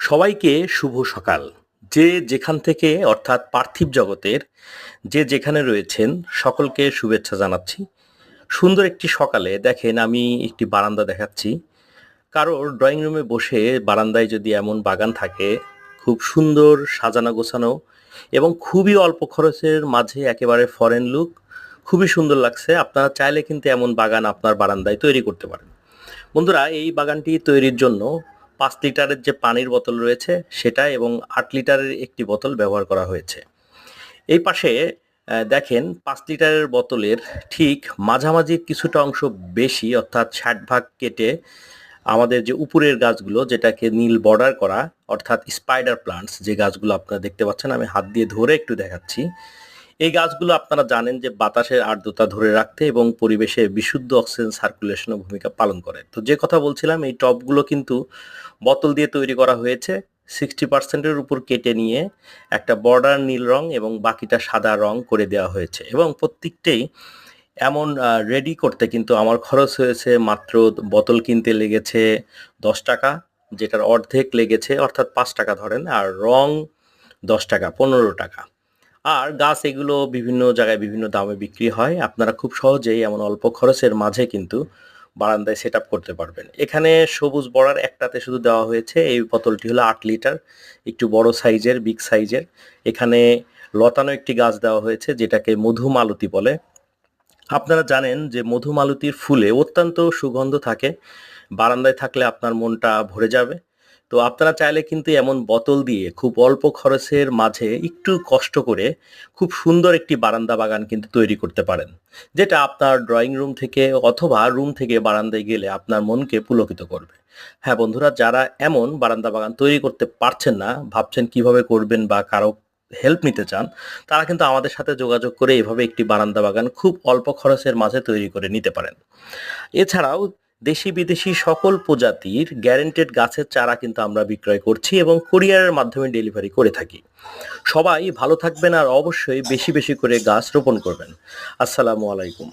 সবাইকে শুভ সকাল। যে যেখান থেকে অর্থাৎ পার্থিব জগতের যে যেখানে রয়েছেন সকলকে শুভেচ্ছা জানাচ্ছি। সুন্দর একটি সকালে দেখেন আমি একটি বারান্দা দেখাচ্ছি। কারোর ড্রয়িং রুমে বসে বারান্দায় যদি এমন বাগান থাকে, খুব সুন্দর সাজানো গোছানো এবং খুবই অল্প খরচের মাঝে একেবারে ফরেন লুক, খুবই সুন্দর লাগছে। আপনারা চাইলে কিন্তু এমন বাগান আপনার বারান্দায় তৈরি করতে পারেন। বন্ধুরা, এই বাগানটি তৈরির জন্য ৫ লিটারের যে পানির বোতল রয়েছে সেটা এবং ৮ লিটারের একটি বোতল ব্যবহার করা হয়েছে। এই পাশে দেখেন ৫ লিটারের বোতলের ঠিক মাঝামাঝি কিছুটা অংশ বেশি অর্থাৎ ৬০ ভাগ কেটে আমাদের যে উপরের গাছগুলো যেটাকে নীল বর্ডার করা অর্থাৎ স্পাইডার প্লান্টস, যে গাছগুলো আপনারা দেখতে পাচ্ছেন, আমি হাত দিয়ে ধরে একটু দেখাচ্ছি। এই গাছগুলো আপনারা জানেন যে বাতাসের আর্দ্রতা ধরে রাখতে এবং পরিবেশে বিশুদ্ধ অক্সিজেন সার্কুলেশনে ভূমিকা পালন করে। তো যে কথা বলছিলাম, এই টবগুলো কিন্তু বোতল দিয়ে তৈরি করা হয়েছে। 60% উপর কেটে নিয়ে একটা বর্ডার নীল রং এবং বাকিটা সাদা রং করে দেওয়া হয়েছে এবং প্রত্যেকটাই এমন রেডি করতে কিন্তু আমার খরচ হয়েছে মাত্র, বোতল কিনতে লেগেছে 10 টাকা, যেটার অর্ধেক লেগেছে অর্থাৎ 5 টাকা ধরেন, আর রং 10 টাকা, 15 টাকা। আর গাছ এগুলো বিভিন্ন জায়গায় বিভিন্ন দামে বিক্রি হয়। আপনারা খুব সহজেই এমন অল্প খরচের মাঝে কিন্তু বারান্দায় সেট আপ করতে পারবেন। এখানে সবুজ বর্ডার একটাতে শুধু দেওয়া হয়েছে। এই বোতলটি হলো ৮ লিটার, একটু বড় সাইজের, বিগ সাইজের। এখানে লতানো একটি গাছ দেওয়া হয়েছে যেটাকে মধুমালতী বলে। আপনারা জানেন যে মধুমালতীর ফুলে অত্যন্ত সুগন্ধ থাকে, বারান্দায় থাকলে আপনার মনটা ভরে যাবে। তো আপনারা চাইলে কিন্তু এমন বোতল দিয়ে খুব অল্প খরচের মাঝে একটু কষ্ট করে খুব সুন্দর একটি বারান্দা বাগান কিন্তু তৈরি করতে পারেন, যেটা আপনার ড্রয়িং রুম থেকে অথবা রুম থেকে বারান্দায় গেলে আপনার মনকে পুলকিত করবে। হ্যাঁ বন্ধুরা, যারা এমন বারান্দা বাগান তৈরি করতে পারছেন না, ভাবছেন কিভাবে করবেন বা কারো হেল্প নিতে চান, তারা কিন্তু আমাদের সাথে যোগাযোগ করে এভাবে একটি বারান্দা বাগান খুব অল্প খরচের মাঝে তৈরি করে নিতে পারেন। এছাড়াও দেশি বিদেশি সকল প্রজাতির গ্যারেন্টেড গাছের চারা কিন্তু আমরা বিক্রয় করছি এবং কুরিয়ারের মাধ্যমে ডেলিভারি করে থাকি। সবাই ভালো থাকবেন আর অবশ্যই বেশি বেশি করে গাছ রোপণ করবেন। আসসালামু আলাইকুম।